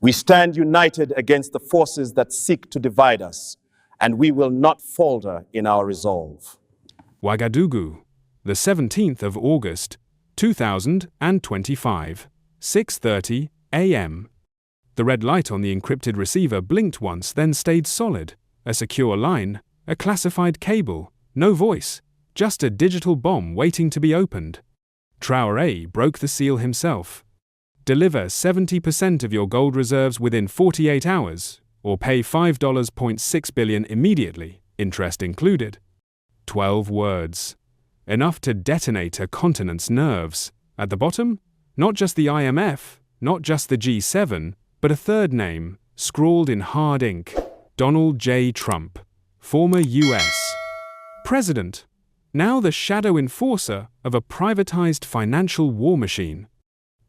We stand united against the forces that seek to divide us, and we will not falter in our resolve. Ouagadougou, the 17th of August, 2025, 6:30 a.m. The red light on the encrypted receiver blinked once, then stayed solid. A secure line, a classified cable, no voice, just a digital bomb waiting to be opened. Traoré broke the seal himself. Deliver 70% of your gold reserves within 48 hours, or pay $5.6 billion immediately, interest included. 12 words. Enough to detonate a continent's nerves. At the bottom, not just the IMF, not just the G7, but a third name, scrawled in hard ink. Donald J. Trump, former U.S. President, now the shadow enforcer of a privatized financial war machine.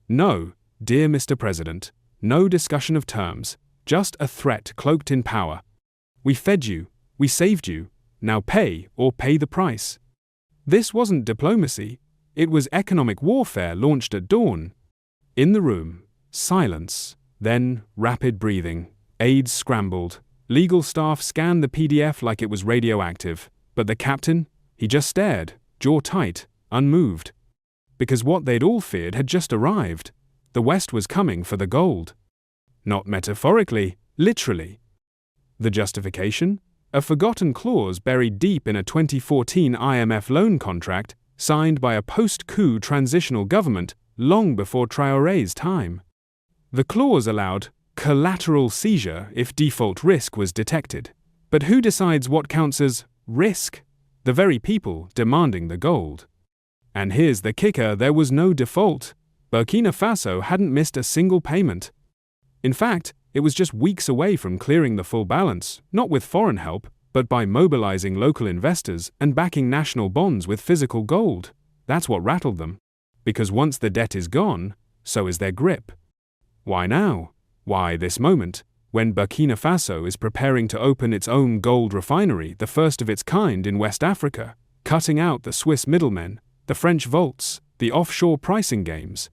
No, dear Mr. President, no discussion of terms, just a threat cloaked in power. We fed you, we saved you, now pay or pay the price. This wasn't diplomacy, it was economic warfare launched at dawn. In the room, silence, then rapid breathing. Aides scrambled. Legal staff scanned the PDF like it was radioactive, but the captain, he just stared, jaw tight, unmoved. Because what they'd all feared had just arrived. The West was coming for the gold. Not metaphorically, literally. The justification? A forgotten clause buried deep in a 2014 IMF loan contract signed by a post-coup transitional government long before Traoré's time. The clause allowed collateral seizure if default risk was detected. But who decides what counts as risk? The very people demanding the gold. And here's the kicker, there was no default. Burkina Faso hadn't missed a single payment. In fact, it was just weeks away from clearing the full balance, not with foreign help, but by mobilizing local investors and backing national bonds with physical gold. That's what rattled them. Because once the debt is gone, so is their grip. Why now? Why this moment, when Burkina Faso is preparing to open its own gold refinery, the first of its kind in West Africa, cutting out the Swiss middlemen, the French vaults, the offshore pricing games?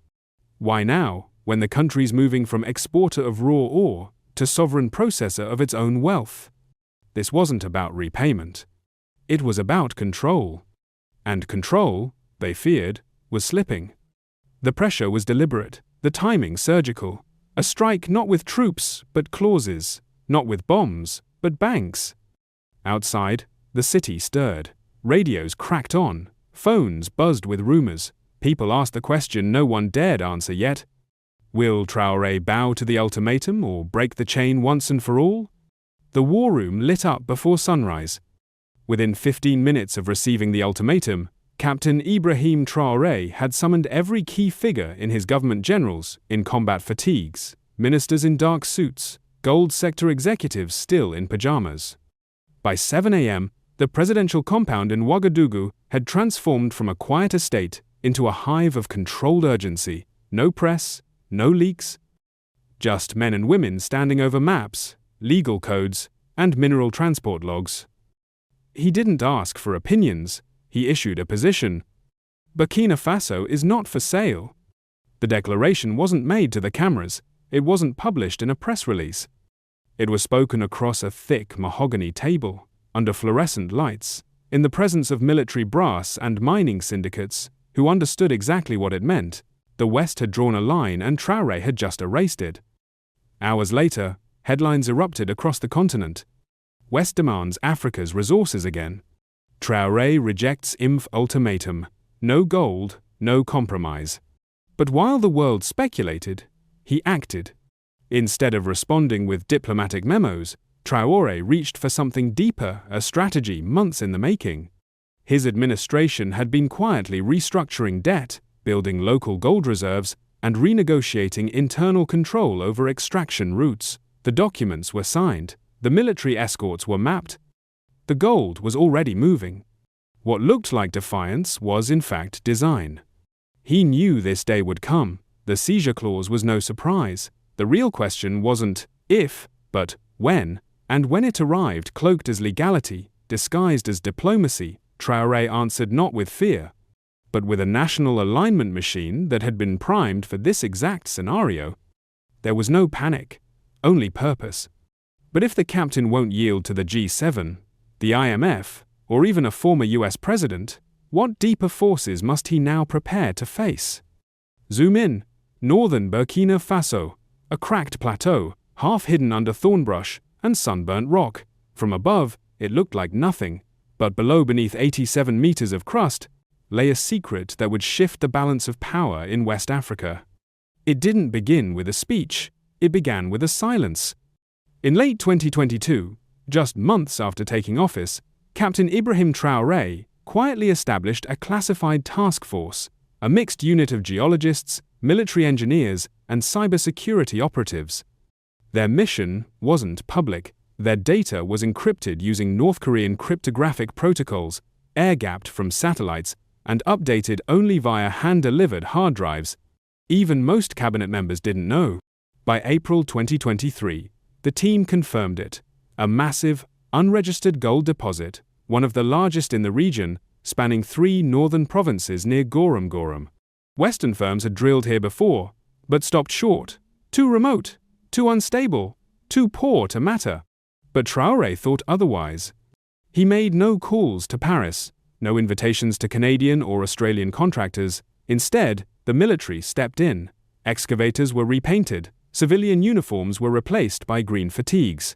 Why now, when the country's moving from exporter of raw ore to sovereign processor of its own wealth? This wasn't about repayment. It was about control. And control, they feared, was slipping. The pressure was deliberate, the timing surgical. A strike not with troops, but clauses, not with bombs, but banks. Outside, the city stirred. Radios cracked on, phones buzzed with rumors. People asked the question no one dared answer yet. Will Traoré bow to the ultimatum or break the chain once and for all? The war room lit up before sunrise. Within 15 minutes of receiving the ultimatum, Captain Ibrahim Traoré had summoned every key figure in his government, generals in combat fatigues, ministers in dark suits, gold sector executives still in pajamas. By 7 a.m., the presidential compound in Ouagadougou had transformed from a quiet estate into a hive of controlled urgency. No press, no leaks. Just men and women standing over maps, legal codes, and mineral transport logs. He didn't ask for opinions, he issued a position. Burkina Faso is not for sale. The declaration wasn't made to the cameras, it wasn't published in a press release. It was spoken across a thick mahogany table, under fluorescent lights, in the presence of military brass and mining syndicates, who understood exactly what it meant. The West had drawn a line and Traoré had just erased it. Hours later, headlines erupted across the continent. West demands Africa's resources again. Traoré rejects IMF ultimatum. No gold, no compromise. But while the world speculated, he acted. Instead of responding with diplomatic memos, Traoré reached for something deeper, a strategy months in the making. His administration had been quietly restructuring debt, building local gold reserves, and renegotiating internal control over extraction routes. The documents were signed, the military escorts were mapped. The gold was already moving. What looked like defiance was in fact design. He knew this day would come. The seizure clause was no surprise. The real question wasn't if, but when, and when it arrived cloaked as legality, disguised as diplomacy, Traoré answered not with fear, but with a national alignment machine that had been primed for this exact scenario. There was no panic, only purpose. But if the captain won't yield to the G7, the IMF, or even a former US president, what deeper forces must he now prepare to face? Zoom in. Northern Burkina Faso, a cracked plateau, half hidden under thornbrush and sunburnt rock. From above, it looked like nothing, but below, beneath 87 meters of crust, lay a secret that would shift the balance of power in West Africa. It didn't begin with a speech, it began with a silence. In late 2022, just months after taking office, Captain Ibrahim Traoré quietly established a classified task force, a mixed unit of geologists, military engineers, and cybersecurity operatives. Their mission wasn't public. Their data was encrypted using North Korean cryptographic protocols, air-gapped from satellites, and updated only via hand-delivered hard drives. Even most cabinet members didn't know. By April 2023, the team confirmed it. A massive, unregistered gold deposit, one of the largest in the region, spanning 3 northern provinces near Gorom. Western firms had drilled here before, but stopped short. Too remote, too unstable, too poor to matter. But Traoré thought otherwise. He made no calls to Paris, no invitations to Canadian or Australian contractors. Instead, the military stepped in. Excavators were repainted, civilian uniforms were replaced by green fatigues.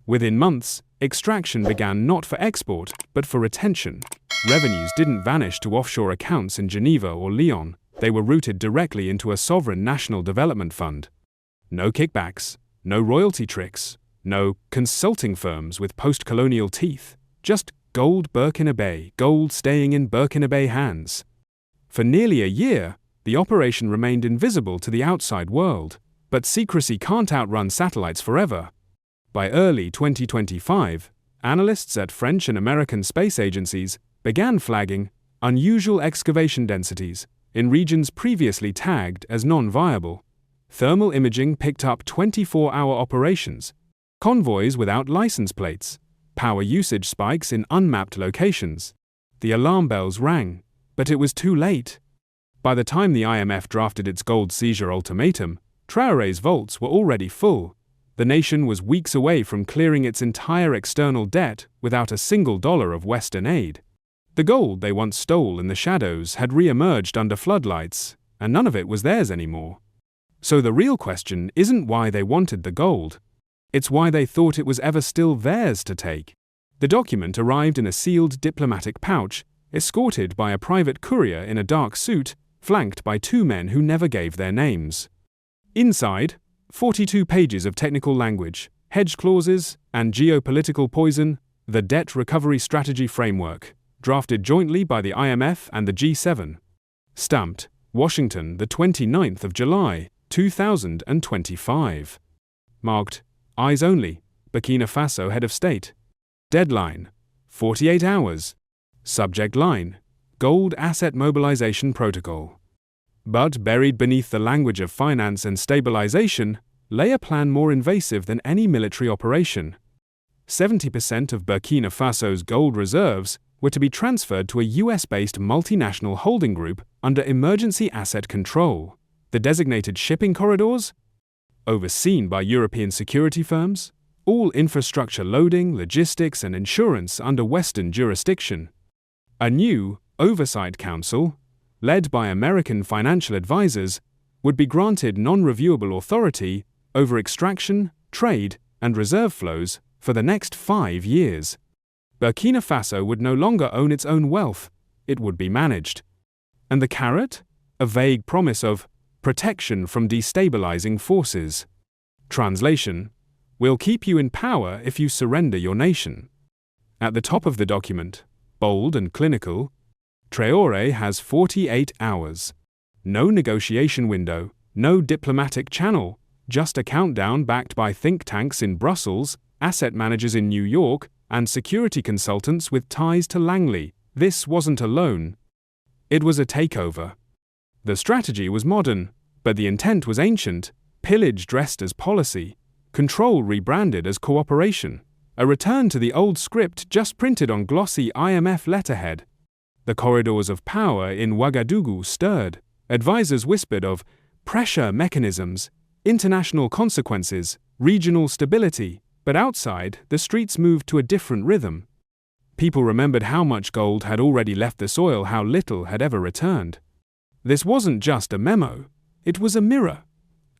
Within months, extraction began not for export, but for retention. Revenues didn't vanish to offshore accounts in Geneva or Lyon. They were routed directly into a sovereign national development fund. No kickbacks, no royalty tricks, no consulting firms with post-colonial teeth. Just gold Burkinabe, gold staying in Burkinabe hands. For nearly a year, the operation remained invisible to the outside world. But secrecy can't outrun satellites forever. By early 2025, analysts at French and American space agencies began flagging unusual excavation densities in regions previously tagged as non-viable. Thermal imaging picked up 24-hour operations, convoys without license plates, power usage spikes in unmapped locations. The alarm bells rang, but it was too late. By the time the IMF drafted its gold seizure ultimatum, Traoré's vaults were already full. The nation was weeks away from clearing its entire external debt without a single dollar of Western aid. The gold they once stole in the shadows had re-emerged under floodlights, and none of it was theirs anymore. So the real question isn't why they wanted the gold. It's why they thought it was ever still theirs to take. The document arrived in a sealed diplomatic pouch, escorted by a private courier in a dark suit, flanked by 2 men who never gave their names. Inside, 42 pages of technical language, hedge clauses, and geopolitical poison, the Debt Recovery Strategy Framework, drafted jointly by the IMF and the G7. Stamped, Washington, the 29th of July, 2025. Marked, Eyes Only, Burkina Faso Head of State. Deadline, 48 hours. Subject line, Gold Asset Mobilization Protocol. But buried beneath the language of finance and stabilization lay a plan more invasive than any military operation. 70% of Burkina Faso's gold reserves were to be transferred to a US-based multinational holding group under emergency asset control. The designated shipping corridors? Overseen by European security firms? All infrastructure loading, logistics, and insurance under Western jurisdiction. A new Oversight Council, led by American financial advisors, would be granted non-reviewable authority over extraction, trade, and reserve flows for the next 5 years. Burkina Faso would no longer own its own wealth, it would be managed. And the carrot? A vague promise of protection from destabilizing forces. Translation: we'll keep you in power if you surrender your nation. At the top of the document, bold and clinical, Traoré has 48 hours. No negotiation window, no diplomatic channel, just a countdown backed by think tanks in Brussels, asset managers in New York, and security consultants with ties to Langley. This wasn't a loan. It was a takeover. The strategy was modern, but the intent was ancient: pillage dressed as policy, control rebranded as cooperation, a return to the old script just printed on glossy IMF letterhead. The corridors of power in Ouagadougou stirred. Advisors whispered of pressure mechanisms, international consequences, regional stability, but outside, the streets moved to a different rhythm. People remembered how much gold had already left the soil, how little had ever returned. This wasn't just a memo, it was a mirror.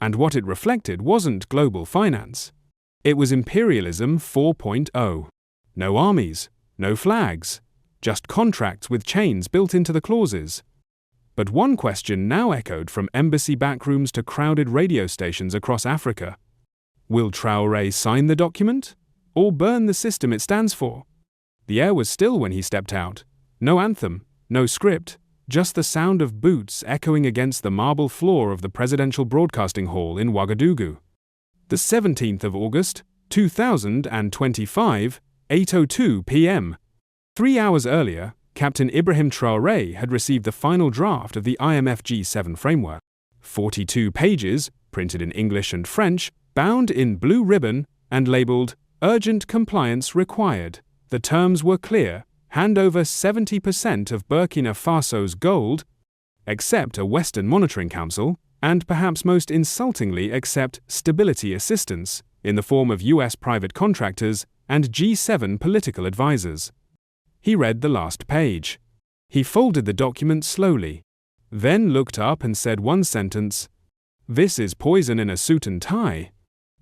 And what it reflected wasn't global finance. It was imperialism 4.0. No armies, no flags, just contracts with chains built into the clauses. But one question now echoed from embassy backrooms to crowded radio stations across Africa. Will Traoré sign the document, or burn the system it stands for? The air was still when he stepped out. No anthem, no script, just the sound of boots echoing against the marble floor of the Presidential Broadcasting Hall in Ouagadougou. The 17th of August, 2025, 8:02 p.m. 3 hours earlier, Captain Ibrahim Traoré had received the final draft of the IMF G7 framework. 42 pages, printed in English and French, bound in blue ribbon, and labeled, "Urgent Compliance Required." The terms were clear: hand over 70% of Burkina Faso's gold, accept a Western Monitoring Council, and perhaps most insultingly accept stability assistance in the form of US private contractors and G7 political advisors. He read the last page. He folded the document slowly, then looked up and said one sentence, "This is poison in a suit and tie."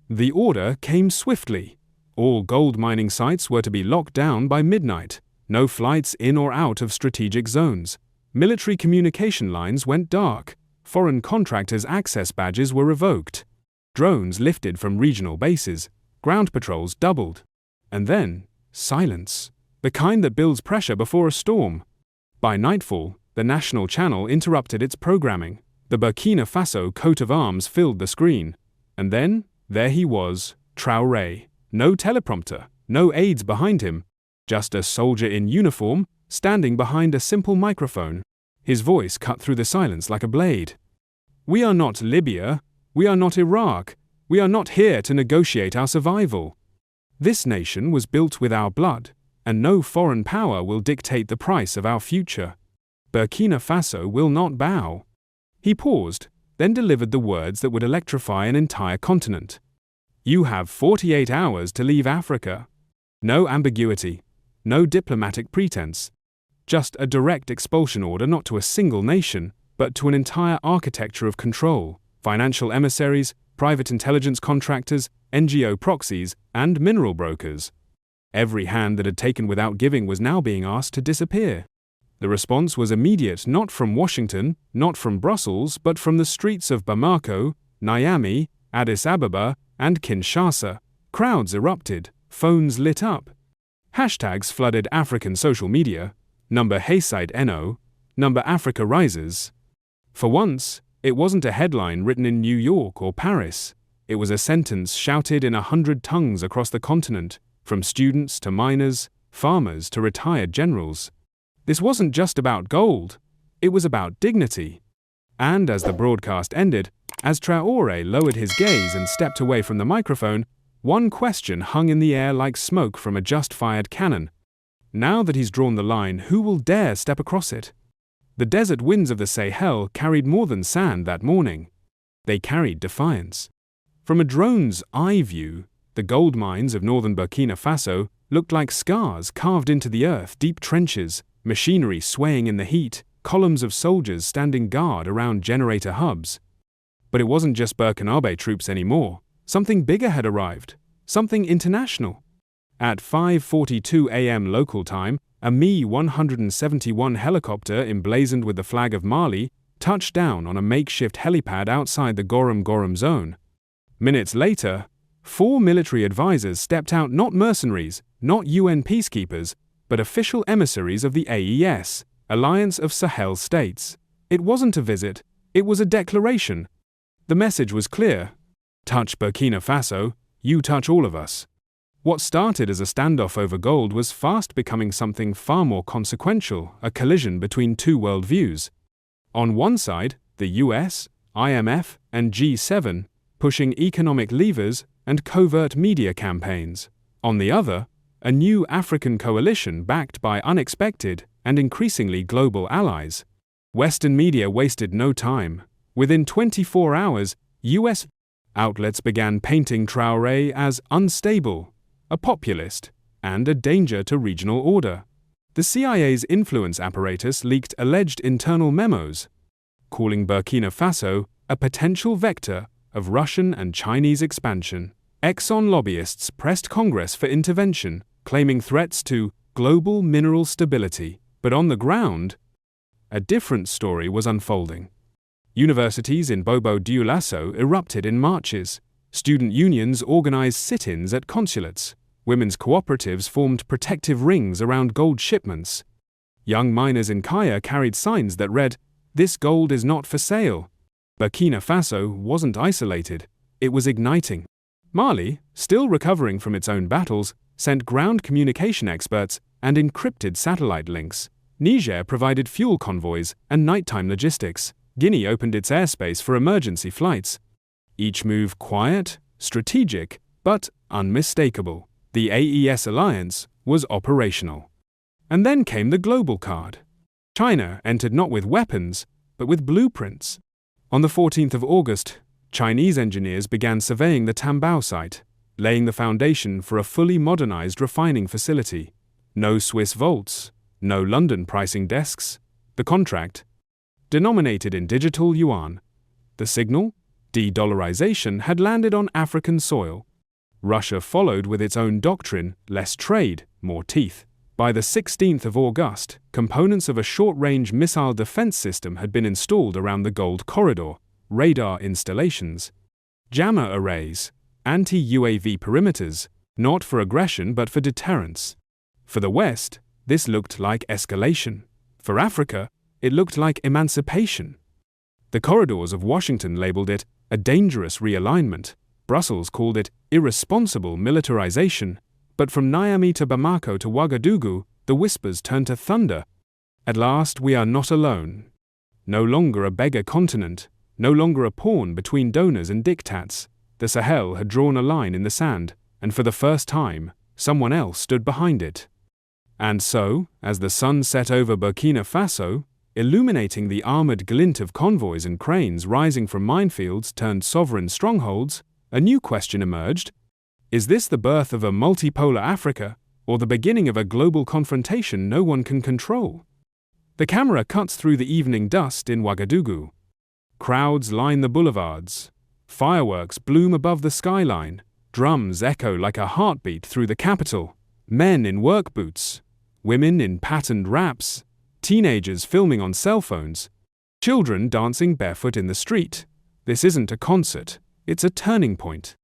The order came swiftly. All gold mining sites were to be locked down by midnight. No flights in or out of strategic zones. Military communication lines went dark. Foreign contractors' access badges were revoked. Drones lifted from regional bases. Ground patrols doubled. And then, silence. The kind that builds pressure before a storm. By nightfall, the national channel interrupted its programming. The Burkina Faso coat of arms filled the screen. And then, there he was, Traoré. No teleprompter, no aides behind him. Just a soldier in uniform, standing behind a simple microphone. His voice cut through the silence like a blade. "We are not Libya. We are not Iraq. We are not here to negotiate our survival. This nation was built with our blood, and no foreign power will dictate the price of our future. Burkina Faso will not bow." He paused, then delivered the words that would electrify an entire continent. "You have 48 hours to leave Africa." No ambiguity, no diplomatic pretense. Just a direct expulsion order, not to a single nation, but to an entire architecture of control: financial emissaries, private intelligence contractors, NGO proxies, and mineral brokers. Every hand that had taken without giving was now being asked to disappear. The response was immediate, not from Washington, not from Brussels, but from the streets of Bamako, Niamey, Addis Ababa, and Kinshasa. Crowds erupted, phones lit up. Hashtags flooded African social media. Number Hayside NO, number Africa Rises. For once, it wasn't a headline written in New York or Paris. It was a sentence shouted in 100 tongues across the continent, from students to miners, farmers to retired generals. This wasn't just about gold, it was about dignity. And as the broadcast ended, as Traoré lowered his gaze and stepped away from the microphone, one question hung in the air like smoke from a just-fired cannon. Now that he's drawn the line, who will dare step across it? The desert winds of the Sahel carried more than sand that morning. They carried defiance. From a drone's eye view, the gold mines of northern Burkina Faso looked like scars carved into the earth, deep trenches, machinery swaying in the heat, columns of soldiers standing guard around generator hubs. But it wasn't just Burkinabe troops anymore. Something bigger had arrived, something international. At 5:42 a.m. local time, a Mi-171 helicopter emblazoned with the flag of Mali touched down on a makeshift helipad outside the Gorom zone. Minutes later, 4 military advisors stepped out, not mercenaries, not UN peacekeepers, but official emissaries of the AES, Alliance of Sahel States. It wasn't a visit, it was a declaration. The message was clear. Touch Burkina Faso, you touch all of us. What started as a standoff over gold was fast becoming something far more consequential, a collision between two worldviews. On one side, the US, IMF, and G7, pushing economic levers and covert media campaigns. On the other, a new African coalition backed by unexpected and increasingly global allies. Western media wasted no time. Within 24 hours, US Outlets began painting Traoré as unstable, a populist, and a danger to regional order. The CIA's influence apparatus leaked alleged internal memos, calling Burkina Faso a potential vector of Russian and Chinese expansion. Exxon lobbyists pressed Congress for intervention, claiming threats to global mineral stability. But on the ground, a different story was unfolding. Universities in Bobo Dioulasso erupted in marches. Student unions organized sit-ins at consulates. Women's cooperatives formed protective rings around gold shipments. Young miners in Kaya carried signs that read, "This gold is not for sale." Burkina Faso wasn't isolated, it was igniting. Mali, still recovering from its own battles, sent ground communication experts and encrypted satellite links. Niger provided fuel convoys and nighttime logistics. Guinea opened its airspace for emergency flights. Each move quiet, strategic, but unmistakable. The AES alliance was operational. And then came the global card. China entered not with weapons, but with blueprints. On the 14th of August, Chinese engineers began surveying the Tambao site, laying the foundation for a fully modernized refining facility. No Swiss vaults, no London pricing desks. The contract, denominated in digital yuan. The signal, de-dollarization, had landed on African soil. Russia followed with its own doctrine, less trade, more teeth. By the 16th of August, components of a short-range missile defense system had been installed around the Gold Corridor, radar installations, jammer arrays, anti-UAV perimeters, not for aggression but for deterrence. For the West, this looked like escalation. For Africa, it looked like emancipation. The corridors of Washington labeled it a dangerous realignment. Brussels called it irresponsible militarization. But from Niamey to Bamako to Ouagadougou, the whispers turned to thunder. At last we are not alone. No longer a beggar continent, no longer a pawn between donors and diktats. The Sahel had drawn a line in the sand, and for the first time, someone else stood behind it. And so, as the sun set over Burkina Faso, illuminating the armored glint of convoys and cranes rising from minefields turned sovereign strongholds, a new question emerged. Is this the birth of a multipolar Africa, or the beginning of a global confrontation no one can control? The camera cuts through the evening dust in Ouagadougou. Crowds line the boulevards. Fireworks bloom above the skyline. Drums echo like a heartbeat through the capital. Men in work boots. Women in patterned wraps. Teenagers filming on cell phones. Children dancing barefoot in the street. This isn't a concert, it's a turning point.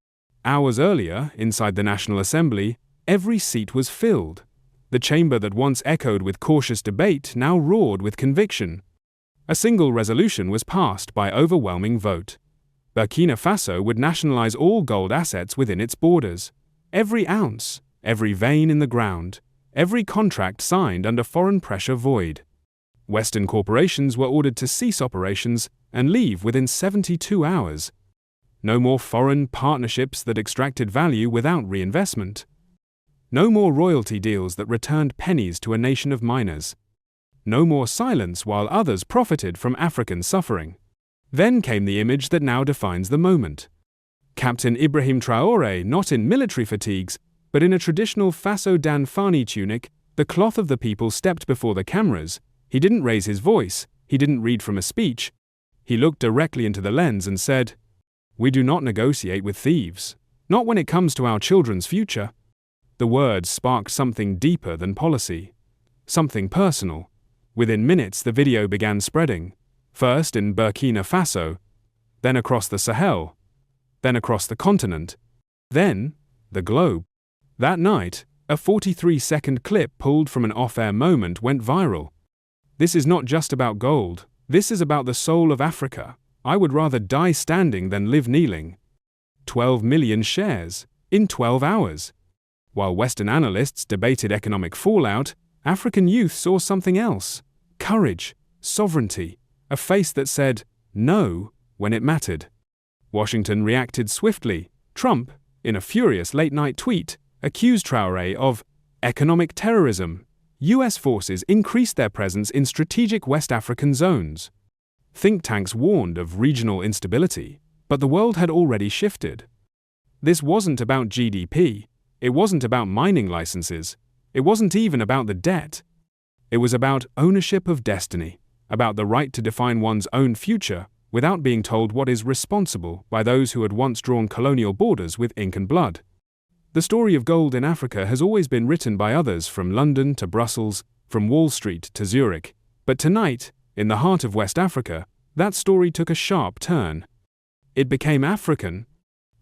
Hours earlier, inside the National Assembly, every seat was filled. The chamber that once echoed with cautious debate now roared with conviction. A single resolution was passed by overwhelming vote. Burkina Faso would nationalize all gold assets within its borders. Every ounce, every vein in the ground, every contract signed under foreign pressure void. Western corporations were ordered to cease operations and leave within 72 hours. No more foreign partnerships that extracted value without reinvestment. No more royalty deals that returned pennies to a nation of miners. No more silence while others profited from African suffering. Then came the image that now defines the moment. Captain Ibrahim Traoré, not in military fatigues, but in a traditional Faso Danfani tunic, the cloth of the people, stepped before the cameras. He didn't raise his voice, he didn't read from a speech. He looked directly into the lens and said, "We do not negotiate with thieves, not when it comes to our children's future." The words sparked something deeper than policy, something personal. Within minutes, the video began spreading, first in Burkina Faso, then across the Sahel, then across the continent, then the globe. That night, a 43-second clip pulled from an off-air moment went viral. This is not just about gold, this is about the soul of Africa. I would rather die standing than live kneeling. 12 million shares, in 12 hours. While Western analysts debated economic fallout, African youth saw something else. Courage, sovereignty, a face that said no when it mattered. Washington reacted swiftly. Trump, in a furious late-night tweet, accused Traoré of economic terrorism. US forces increased their presence in strategic West African zones. Think tanks warned of regional instability. But the world had already shifted. This wasn't about GDP, it wasn't about mining licenses, it wasn't even about the debt. It was about ownership of destiny, about the right to define one's own future without being told what is responsible by those who had once drawn colonial borders with ink and blood. The story of gold in Africa has always been written by others, from London to Brussels, from Wall Street to Zurich. But tonight, in the heart of West Africa, that story took a sharp turn. It became African.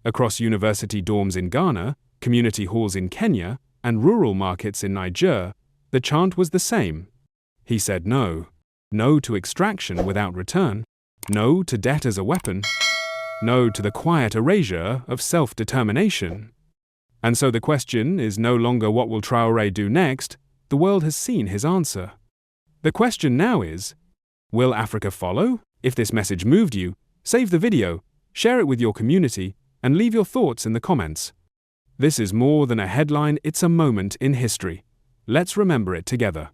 Across university dorms in Ghana, community halls in Kenya, and rural markets in Niger, the chant was the same. He said no. No to extraction without return. No to debt as a weapon. No to the quiet erasure of self-determination. And so the question is no longer what will Traoré do next. The world has seen his answer. The question now is, will Africa follow? If this message moved you, save the video, share it with your community, and leave your thoughts in the comments. This is more than a headline, it's a moment in history. Let's remember it together.